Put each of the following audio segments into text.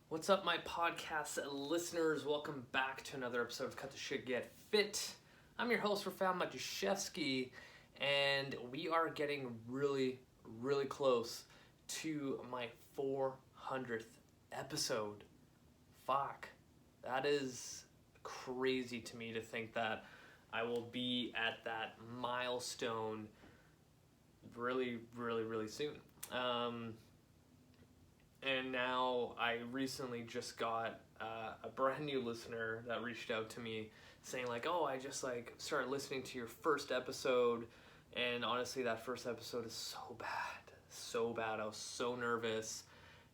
What's up, my podcast listeners? Welcome back to another episode of Cut the Shit Get Fit. I'm your host, Rafal Majashevsky, and we are getting really close to my 400th episode. Fuck. That is crazy to me to think that I will be at that milestone really soon. And now I recently just got a brand new listener that reached out to me saying like, oh, I just like started listening to your first episode, and honestly that first episode is so bad. I was so nervous,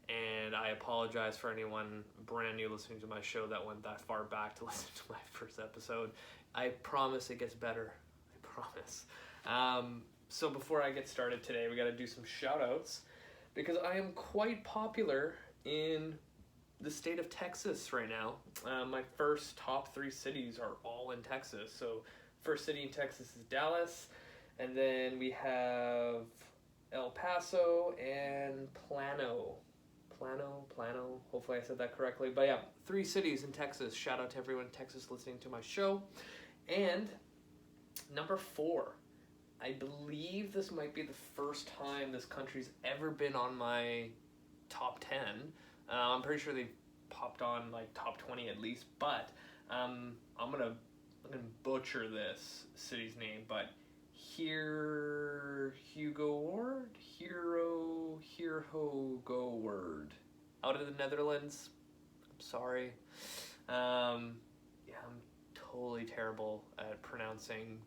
and I apologize for anyone brand new listening to my show that went that far back to listen to my first episode. I promise it gets better. I promise. So before I get started today, we got to do some shout outs, because I am quite popular in the state of Texas right now. My first top 3 cities are all in Texas. So first city in Texas is Dallas, and then we have El Paso and Plano. Hopefully I said that correctly. But yeah, 3 cities in Texas. Shout out to everyone in Texas listening to my show. And number 4. I believe this might be the first time this country's ever been on my top 10. I'm pretty sure they've popped on like top 20 at least, but I'm gonna butcher this city's name, but Heerhugowaard, out of the Netherlands. I'm sorry. I'm totally terrible at pronouncing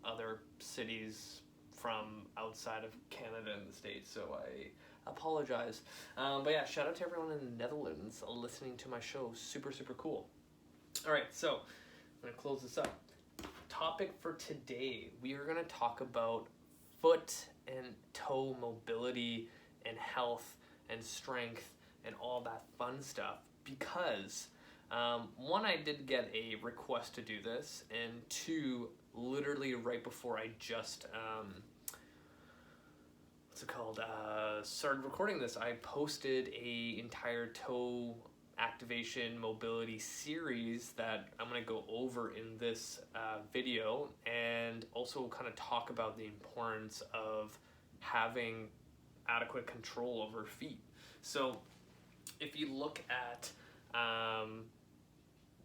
other cities from outside of Canada and the States, so I apologize. But yeah, shout out to everyone in the Netherlands listening to my show. Super cool. Alright, so I'm going to close this up. Topic for today, we are going to talk about foot and toe mobility and health and strength and all that fun stuff, because one, I did get a request to do this, and 2, literally right before I just started recording this, I posted a entire toe activation mobility series that I'm going to go over in this video, and also kind of talk about the importance of having adequate control over feet. So if you look at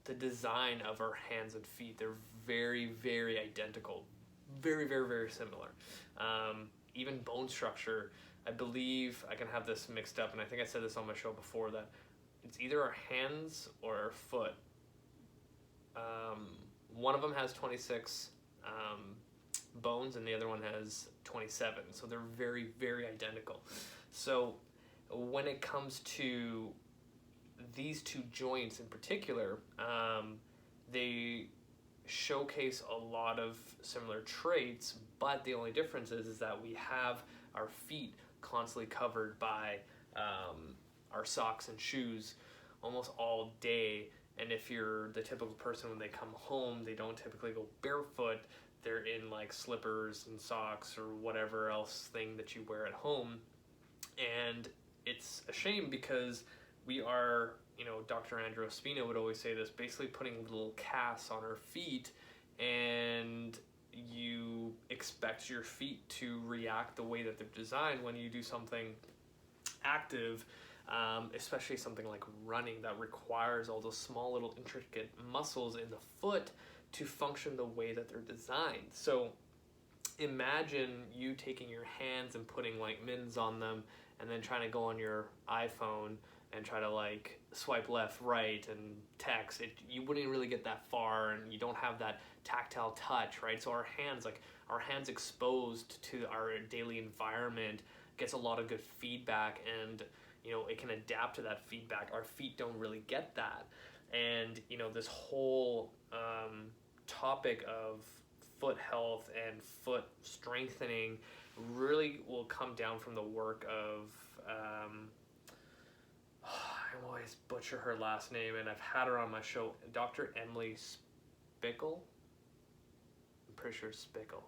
the design of our hands and feet, they're very identical, very similar. Even bone structure, I believe I can have this mixed up, and I think I said this on my show before, that it's either our hands or our foot. One of them has 26 bones, and the other one has 27, so they're very identical. So when it comes to these 2 joints in particular, they showcase a lot of similar traits, but the only difference is that we have our feet constantly covered by our socks and shoes almost all day. And if you're the typical person, when they come home, they don't typically go barefoot. They're in like slippers and socks or whatever else thing that you wear at home. And it's a shame, because we are, Dr. Andrew Espino would always say this, basically putting little casts on our feet, and you expect your feet to react the way that they're designed when you do something active, especially something like running that requires all those small little intricate muscles in the foot to function the way that they're designed. So imagine you taking your hands and putting like mittens on them, and then trying to go on your iPhone and try to like swipe left, right, and text. You wouldn't really get that far, and you don't have that tactile touch, right? So our hands exposed to our daily environment gets a lot of good feedback, and it can adapt to that feedback. Our feet don't really get that. And this whole topic of foot health and foot strengthening really will come down from the work of I always butcher her last name, and I've had her on my show, Dr. Emily Spickle. I'm pretty sure Spickle.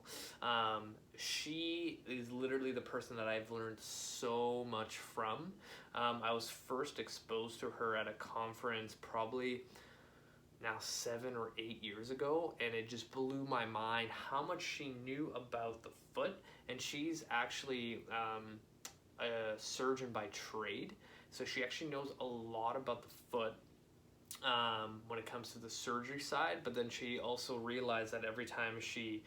She is literally the person that I've learned so much from. I was first exposed to her at a conference probably now 7 or 8 years ago, and it just blew my mind how much she knew about the foot. And she's actually a surgeon by trade, so she actually knows a lot about the foot when it comes to the surgery side. But then she also realized that every time she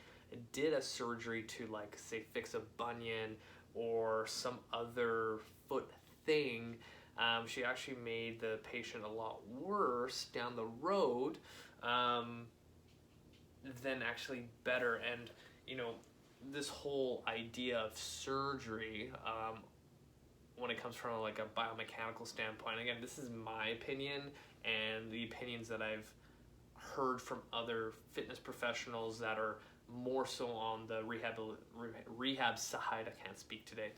did a surgery to, like, say, fix a bunion or some other foot thing, she actually made the patient a lot worse down the road than actually better. And this whole idea of surgery, when it comes from like a biomechanical standpoint, again, this is my opinion and the opinions that I've heard from other fitness professionals that are more so on the rehab side, I can't speak today,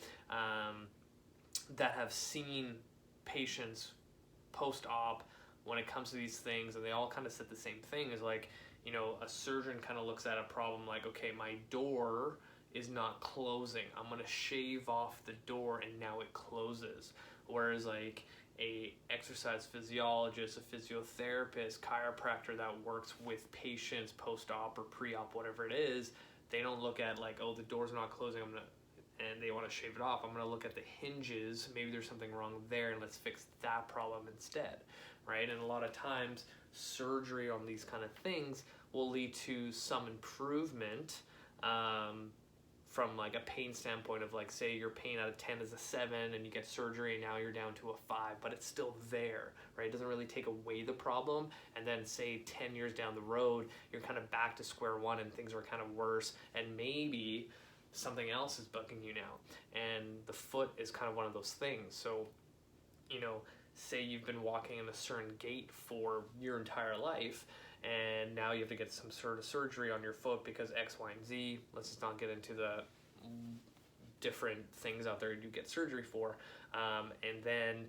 that have seen patients post-op when it comes to these things, and they all kind of said the same thing, is like, a surgeon kind of looks at a problem like, okay, my door is not closing, I'm going to shave off the door and now it closes. Whereas like a exercise physiologist, a physiotherapist, chiropractor that works with patients post-op or pre-op, whatever it is, they don't look at like, oh, the door's not closing, and they want to shave it off. I'm going to look at the hinges, maybe there's something wrong there, and let's fix that problem instead, right? And a lot of times surgery on these kind of things will lead to some improvement, from like a pain standpoint of, like, say your pain out of 10 is a 7 and you get surgery and now you're down to a 5, but it's still there, right? It doesn't really take away the problem. And then say 10 years down the road, you're kind of back to square one and things are kind of worse, and maybe something else is bugging you now. And the foot is kind of one of those things. So, say you've been walking in a certain gait for your entire life, and now you have to get some sort of surgery on your foot because X, Y, and Z. Let's just not get into the different things out there you get surgery for. And then,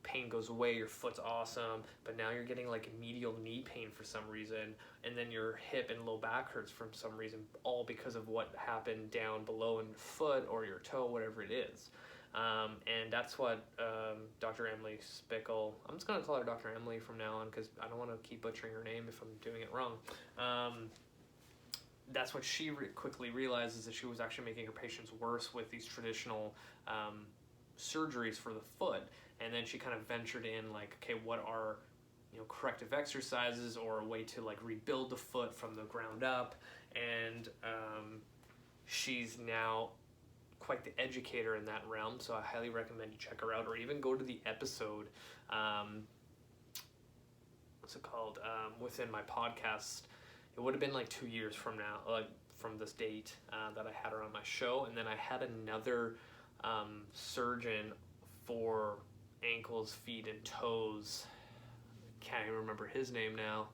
pain goes away, your foot's awesome, but now you're getting like medial knee pain for some reason, and then your hip and low back hurts for some reason, all because of what happened down below in your foot or your toe, whatever it is. And that's what Dr. Emily Spickle, I'm just going to call her Dr. Emily from now on because I don't want to keep butchering her name if I'm doing it wrong. That's what she quickly realized, is that she was actually making her patients worse with these traditional surgeries for the foot. And then she kind of ventured in, like, okay, what are corrective exercises or a way to like rebuild the foot from the ground up. And she's now quite the educator in that realm, so I highly recommend you check her out, or even go to the episode, what's it called, within my podcast. It would have been like 2 years from now, like from this date, that I had her on my show. And then I had another surgeon for ankles, feet, and toes. Can't even remember his name now,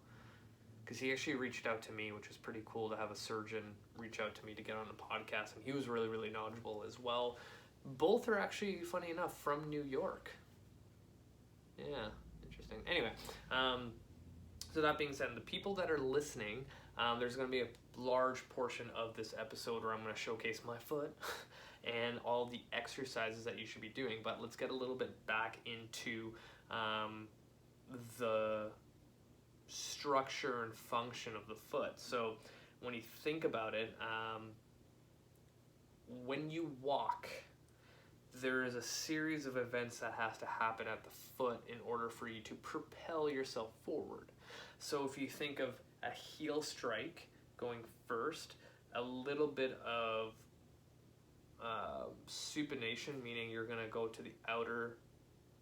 because he actually reached out to me, which was pretty cool to have a surgeon reach out to me to get on a podcast, and he was really, really knowledgeable as well. Both are actually, funny enough, from New York. Yeah, interesting. Anyway, so that being said, the people that are listening, there's going to be a large portion of this episode where I'm going to showcase my foot and all the exercises that you should be doing. But let's get a little bit back into the structure and function of the foot. So when you think about it, when you walk, there is a series of events that has to happen at the foot in order for you to propel yourself forward. So if you think of a heel strike going first, a little bit of supination, meaning you're going to go to the outer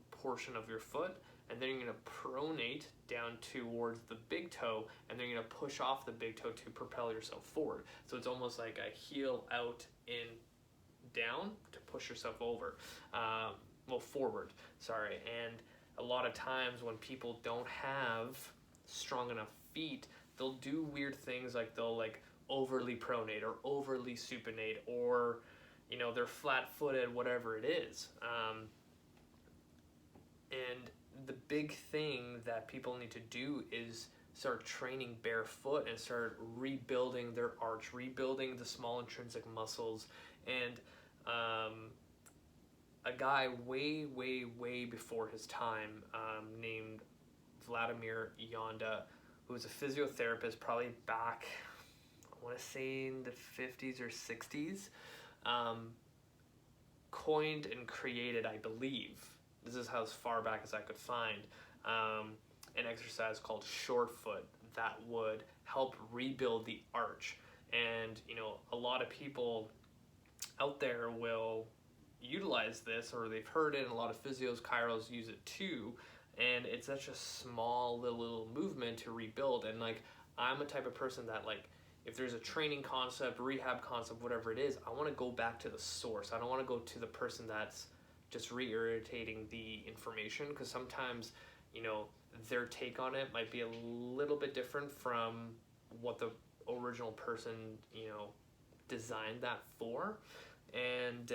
portion of your foot, and then you're going to pronate down towards the big toe, and then you're going to push off the big toe to propel yourself forward. So it's almost like a heel out, in, down to push yourself over. Forward, sorry. And a lot of times when people don't have strong enough feet, they'll do weird things, like they'll like overly pronate or overly supinate, or they're flat-footed, whatever it is. And the big thing that people need to do is start training barefoot and start rebuilding their arch, rebuilding the small intrinsic muscles. And a guy way before his time, named Vladimir Yonda, who was a physiotherapist probably back, I want to say in the 50s or 60s, coined and created, I believe, this is how as far back as I could find, an exercise called short foot that would help rebuild the arch. And a lot of people out there will utilize this, or they've heard it, and a lot of physios, chiros use it too, and it's such a small little movement to rebuild. And like, I'm a type of person that, like, if there's a training concept, rehab concept, whatever it is, I want to go back to the source. I don't want to go to the person that's just re-irritating the information, because sometimes their take on it might be a little bit different from what the original person designed that for. And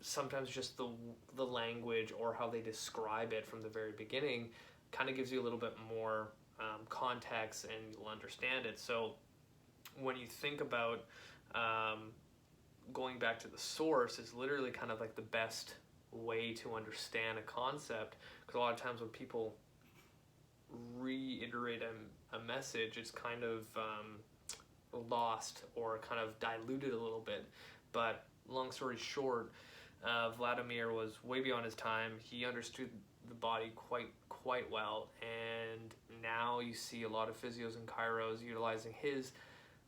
sometimes just the language or how they describe it from the very beginning kind of gives you a little bit more context, and you'll understand it. So when you think about going back to the source is literally kind of like the best way to understand a concept, because a lot of times when people reiterate a message, it's kind of lost or kind of diluted a little bit. But long story short, Vladimir was way beyond his time. He understood the body quite well, and now you see a lot of physios and chiros utilizing his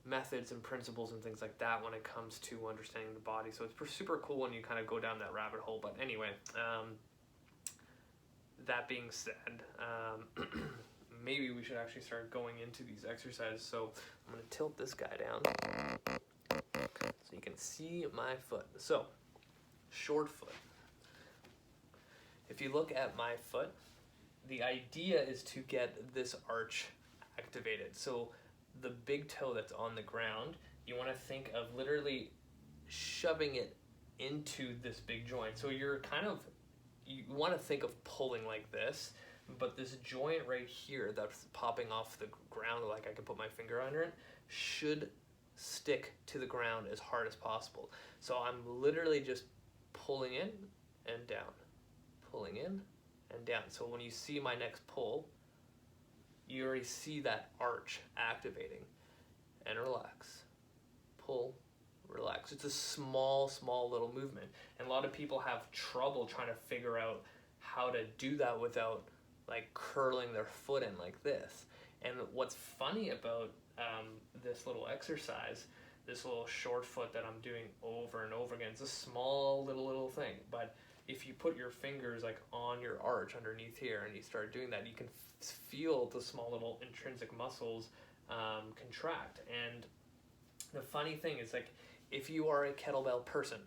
methods and principles and things like that when it comes to understanding the body. So it's super cool when you kind of go down that rabbit hole. But anyway, that being said, maybe we should actually start going into these exercises. So I'm going to tilt this guy down so you can see my foot. So short foot. If you look at my foot, the idea is to get this arch activated. So the big toe that's on the ground, you want to think of literally shoving it into this big joint. So you want to think of pulling like this, but this joint right here that's popping off the ground, like I can put my finger under it, should stick to the ground as hard as possible. So I'm literally just pulling in and down, pulling in and down. So when you see my next pull, you already see that arch activating. And relax. Pull, relax. It's a small little movement. And a lot of people have trouble trying to figure out how to do that without like curling their foot in like this. And what's funny about this little exercise, this little short foot that I'm doing over and over again, it's a small little thing. But if you put your fingers like on your arch underneath here and you start doing that, you can feel the small little intrinsic muscles contract. And the funny thing is, like, if you are a kettlebell person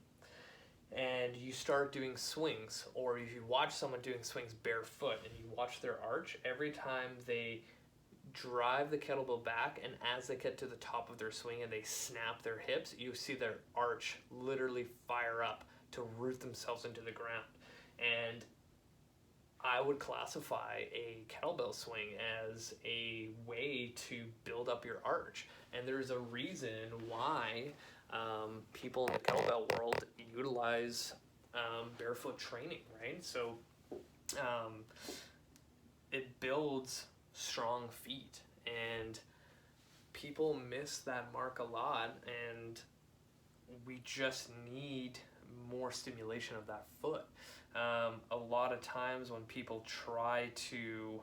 and you start doing swings, or if you watch someone doing swings barefoot and you watch their arch, every time they drive the kettlebell back and as they get to the top of their swing and they snap their hips, you see their arch literally fire up to root themselves into the ground. And I would classify a kettlebell swing as a way to build up your arch. And there's a reason why people in the kettlebell world utilize barefoot training, right? So it builds strong feet, and people miss that mark a lot, and we just need more stimulation of that foot. A lot of times when people try to,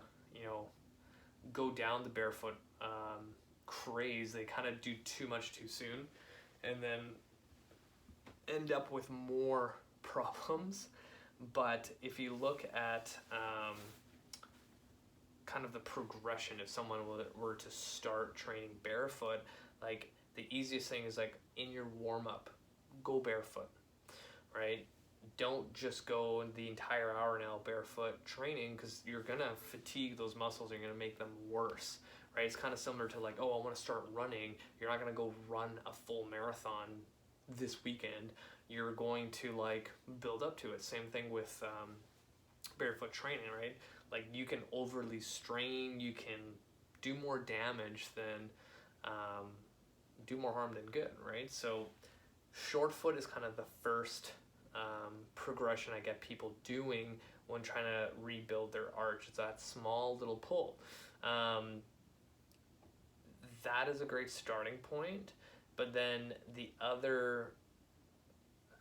go down the barefoot craze, they kind of do too much too soon and then end up with more problems. But if you look at kind of the progression, if someone were to start training barefoot, like the easiest thing is like in your warm-up, go barefoot, right? Don't just go the entire hour now barefoot training, because you're gonna fatigue those muscles, you're gonna make them worse, right? It's kind of similar to like, oh, I want to start running. You're not gonna go run a full marathon this weekend. You're going to like build up to it. Same thing with barefoot training, right? Like you can overly strain, you can do more damage than do more harm than good, right? So short foot is kind of the first progression I get people doing when trying to rebuild their arch. It's that small little pull. That is a great starting point, but then the other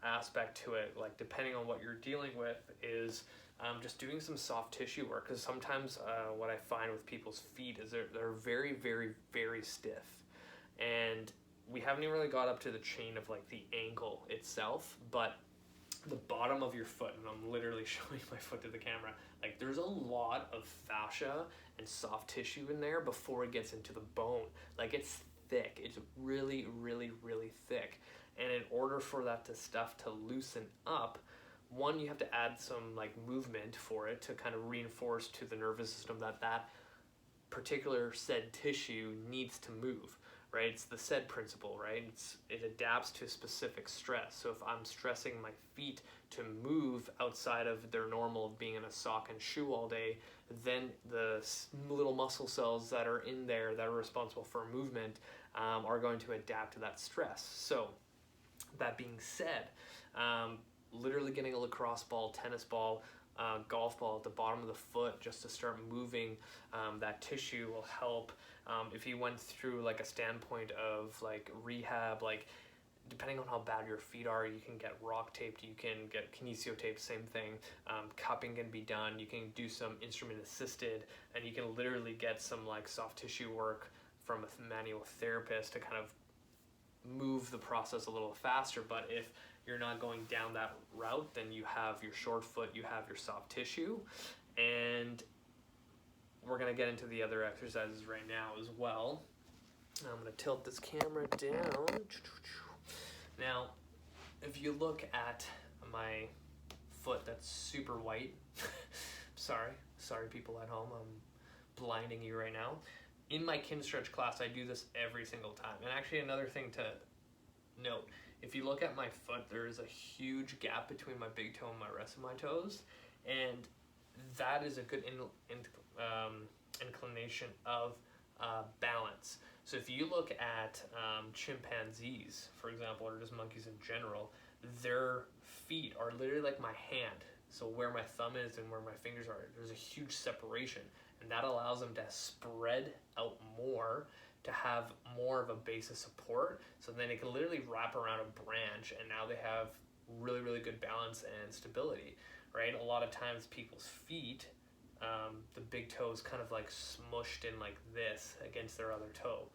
aspect to it, like depending on what you're dealing with, is just doing some soft tissue work. Because sometimes what I find with people's feet is they're very, very, very stiff, and we haven't even really got up to the chain of like the ankle itself, but the bottom of your foot, and I'm literally showing my foot to the camera, like there's a lot of fascia and soft tissue in there before it gets into the bone. Like it's thick, it's really, really, really thick. And in order for that stuff to loosen up, one, you have to add some like movement for it to kind of reinforce to the nervous system that that particular said tissue needs to move, right? It's the said principle, right? It adapts to specific stress. So if I'm stressing my feet to move outside of their normal of being in a sock and shoe all day, then the little muscle cells that are in there that are responsible for movement are going to adapt to that stress. So that being said, literally getting a lacrosse ball, tennis ball, golf ball at the bottom of the foot just to start moving that tissue will help. If you went through like a standpoint of like rehab, like depending on how bad your feet are, you can get rock taped, you can get kinesio taped, same thing. Cupping can be done, you can do some instrument assisted, and you can literally get some like soft tissue work from a manual therapist to kind of move the process a little faster. But if you're not going down that route, then you have your short foot, you have your soft tissue, and we're going to get into the other exercises right now as well. I'm going to tilt this camera down. Now, if you look at my foot that's super white, sorry people at home, I'm blinding you right now. In my kin stretch class, I do this every single time. And actually another thing to note, if you look at my foot, there is a huge gap between my big toe and my rest of my toes, and that is a good inclination of balance. So if you look at chimpanzees, for example, or just monkeys in general, their feet are literally like my hand. So where my thumb is and where my fingers are, there's a huge separation, and that allows them to spread out more, to have more of a base of support, so then it can literally wrap around a branch, and now they have really, really good balance and stability, right? A lot of times people's feet, the big toe is kind of like smushed in like this against their other toe,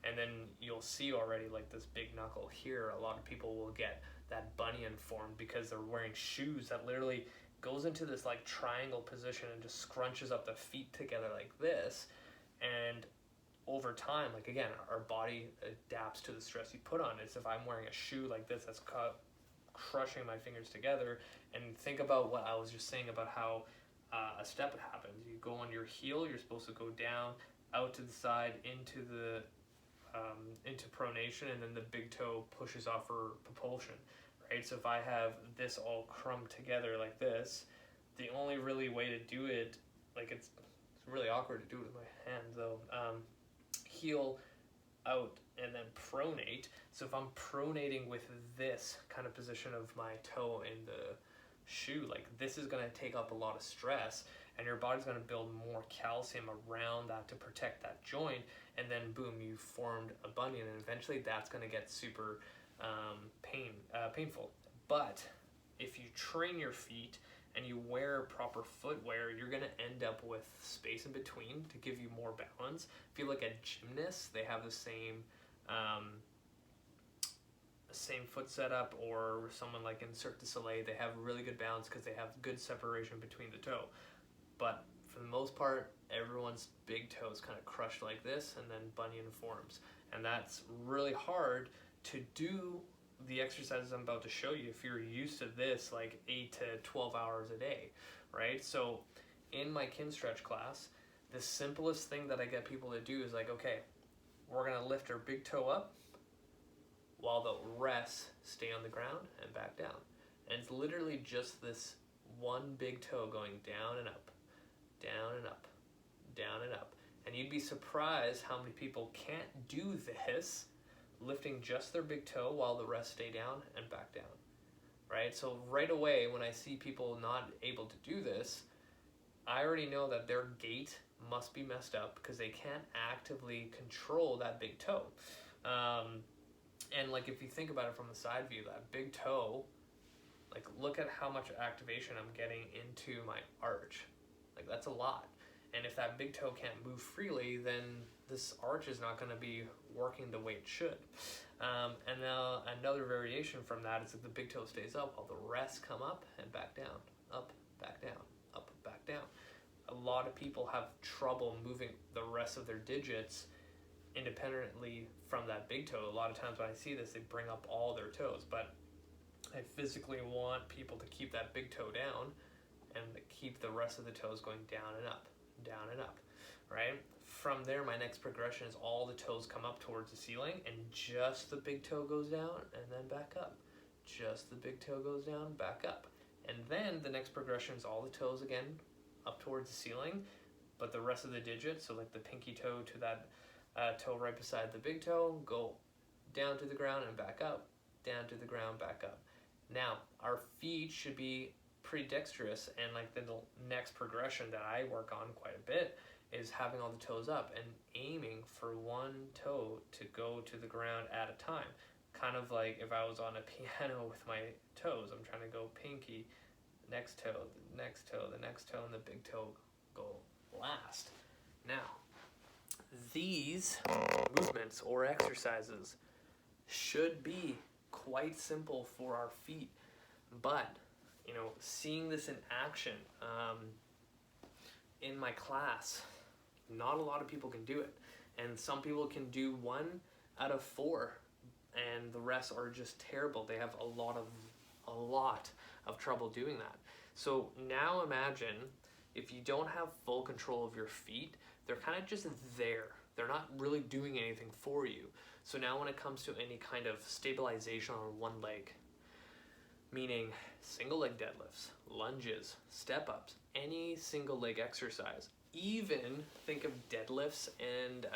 and then you'll see already like this big knuckle here. A lot of people will get that bunion formed because they're wearing shoes that literally goes into this like triangle position and just scrunches up the feet together like this. And over time, like again, our body adapts to the stress you put on it. So if I'm wearing a shoe like this that's crushing my fingers together, and think about what I was just saying about how a step happens. You go on your heel, you're supposed to go down, out to the side, into the into pronation, and then the big toe pushes off for propulsion, right? So if I have this all crumbed together like this, the only really way to do it, like it's really awkward to do it with my hands though, heel out and then pronate. So if I'm pronating with this kind of position of my toe in the shoe, like this is going to take up a lot of stress, and your body's going to build more calcium around that to protect that joint, and then boom, you formed a bunion, and eventually that's going to get super painful. But if you train your feet and you wear proper footwear, you're going to end up with space in between to give you more balance. If you look at gymnasts, they have the same foot setup, or someone like in Cirque du Soleil, they have really good balance because they have good separation between the toe. But for the most part, everyone's big toe is kind of crushed like this, and then bunion forms. And that's really hard to do the exercises I'm about to show you if you're used to this like 8 to 12 hours a day, right? So in my kin stretch class, the simplest thing that I get people to do is like, okay, we're gonna lift our big toe up while the rests stay on the ground and back down. And it's literally just this one big toe going down and up, down and up, down and up. And you'd be surprised how many people can't do this, lifting just their big toe while the rest stay down and back down, right? So right away, when I see people not able to do this, I already know that their gait must be messed up because they can't actively control that big toe. And like if you think about it from the side view, that big toe, like look at how much activation I'm getting into my arch. Like that's a lot. And if that big toe can't move freely, then this arch is not going to be working the way it should. And now another variation from that is that the big toe stays up while the rest come up and back down, up, back down, up, back down. A lot of people have trouble moving the rest of their digits independently from that big toe. A lot of times when I see this, they bring up all their toes, but I physically want people to keep that big toe down and keep the rest of the toes going down and up, right? From there, my next progression is all the toes come up towards the ceiling and just the big toe goes down and then back up. Just the big toe goes down, back up. And then the next progression is all the toes again up towards the ceiling, but the rest of the digits, so like the pinky toe to that toe right beside the big toe, go down to the ground and back up, down to the ground, back up. Now, our feet should be pretty dexterous, and like the next progression that I work on quite a bit is having all the toes up and aiming for one toe to go to the ground at a time. Kind of like if I was on a piano with my toes, I'm trying to go pinky, next toe, the next toe, the next toe, and the big toe go last. Now, these movements or exercises should be quite simple for our feet, but you know, seeing this in action in my class, not a lot of people can do it, and some people can do 1 out of 4, and the rest are just terrible. They have a lot of trouble doing that. So now imagine if you don't have full control of your feet, they're kind of just there. They're not really doing anything for you. So now when it comes to any kind of stabilization on one leg, meaning single leg deadlifts, lunges, step ups, any single leg exercise, even think of deadlifts and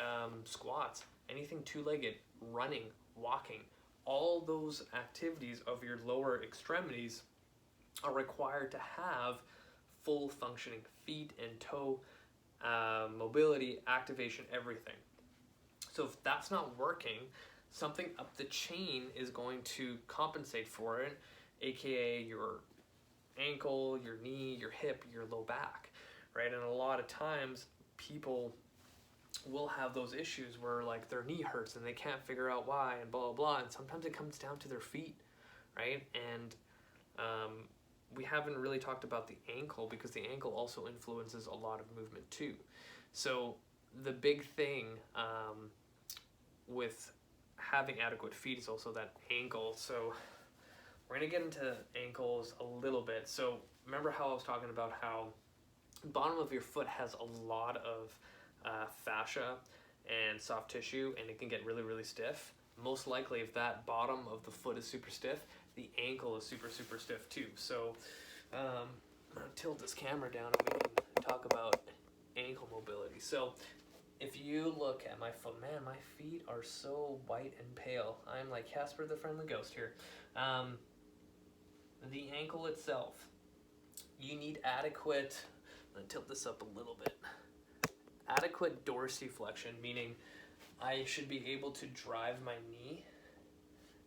squats, anything two-legged, running, walking, all those activities of your lower extremities are required to have full functioning feet and toe mobility, activation, everything. So if that's not working, something up the chain is going to compensate for it, aka your ankle, your knee, your hip, your low back, right? And a lot of times people will have those issues where like their knee hurts and they can't figure out why and blah, blah, blah. And sometimes it comes down to their feet, right? And we haven't really talked about the ankle because the ankle also influences a lot of movement too. So the big thing with having adequate feet is also that ankle. So we're going to get into ankles a little bit. So remember how I was talking about how the bottom of your foot has a lot of fascia and soft tissue, and it can get really, really stiff. Most likely, if that bottom of the foot is super stiff, the ankle is super, super stiff too. So I'm going to tilt this camera down and we can talk about ankle mobility. So if you look at my foot, man, my feet are so white and pale. I'm like Casper the Friendly Ghost here. The ankle itself, you need adequate, I'm going to tilt this up a little bit, adequate dorsiflexion, meaning I should be able to drive my knee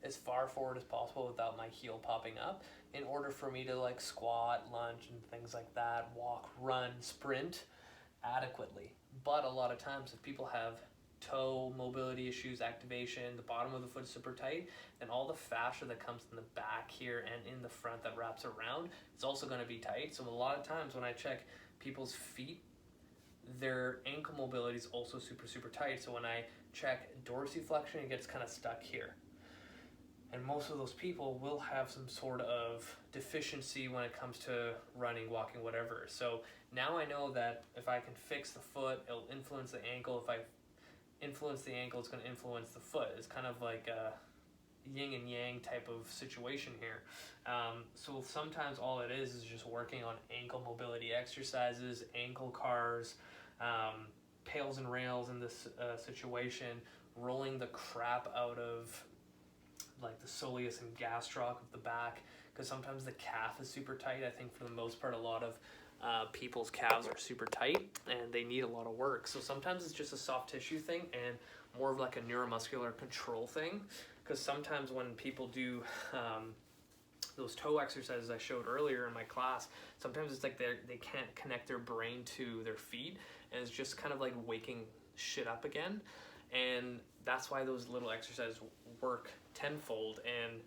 as far forward as possible without my heel popping up in order for me to like squat, lunge, and things like that, walk, run, sprint adequately. But a lot of times if people have toe mobility issues, activation, the bottom of the foot is super tight, then all the fascia that comes in the back here and in the front that wraps around, it's also going to be tight. So a lot of times when I check people's feet, their ankle mobility is also super, super tight. So when I check dorsiflexion, it gets kind of stuck here. And most of those people will have some sort of deficiency when it comes to running, walking, whatever. So now I know that if I can fix the foot, it'll influence the ankle. If I influence the ankle, it's going to influence the foot. It's kind of like a yin and yang type of situation here. So sometimes all it is just working on ankle mobility exercises, ankle cars, pails and rails in this situation, rolling the crap out of like the soleus and gastroc of the back, because sometimes the calf is super tight. I think for the most part, a lot of people's calves are super tight and they need a lot of work. So sometimes it's just a soft tissue thing and more of like a neuromuscular control thing, because sometimes when people do those toe exercises I showed earlier in my class, sometimes it's like they can't connect their brain to their feet, and it's just kind of like waking shit up again. And that's why those little exercises work tenfold. And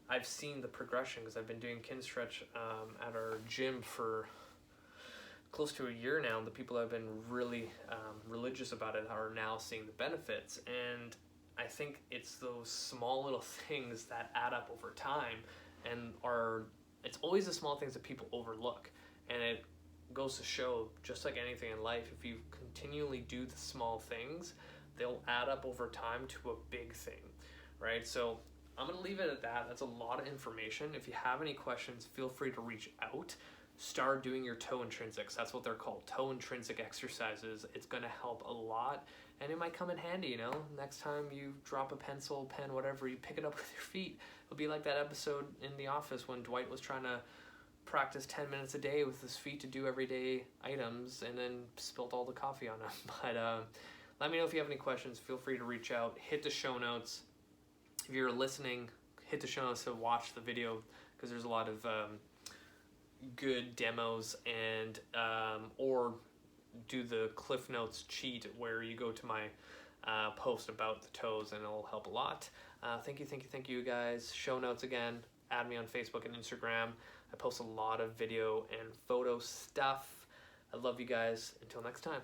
I've seen the progression because I've been doing Kinstretch at our gym for close to a year now. The people that have been really religious about it are now seeing the benefits. And I think it's those small little things that add up over time, and it's always the small things that people overlook. And it goes to show, just like anything in life, if you continually do the small things, they'll add up over time to a big thing, right? So I'm going to leave it at that. That's a lot of information. If you have any questions, feel free to reach out. Start doing your toe intrinsics. That's what they're called, toe intrinsic exercises. It's going to help a lot, and it might come in handy, you know? Next time you drop a pencil, pen, whatever, you pick it up with your feet. It'll be like that episode in The Office when Dwight was trying to practice 10 minutes a day with his feet to do everyday items and then spilled all the coffee on him. But let me know if you have any questions. Feel free to reach out. Hit the show notes. If you're listening, hit the show notes to watch the video, because there's a lot of good demos, and or do the Cliff Notes cheat where you go to my post about the toes, and it'll help a lot. Thank you guys. Show notes again. Add me on Facebook and Instagram. I post a lot of video and photo stuff. I love you guys. Until next time.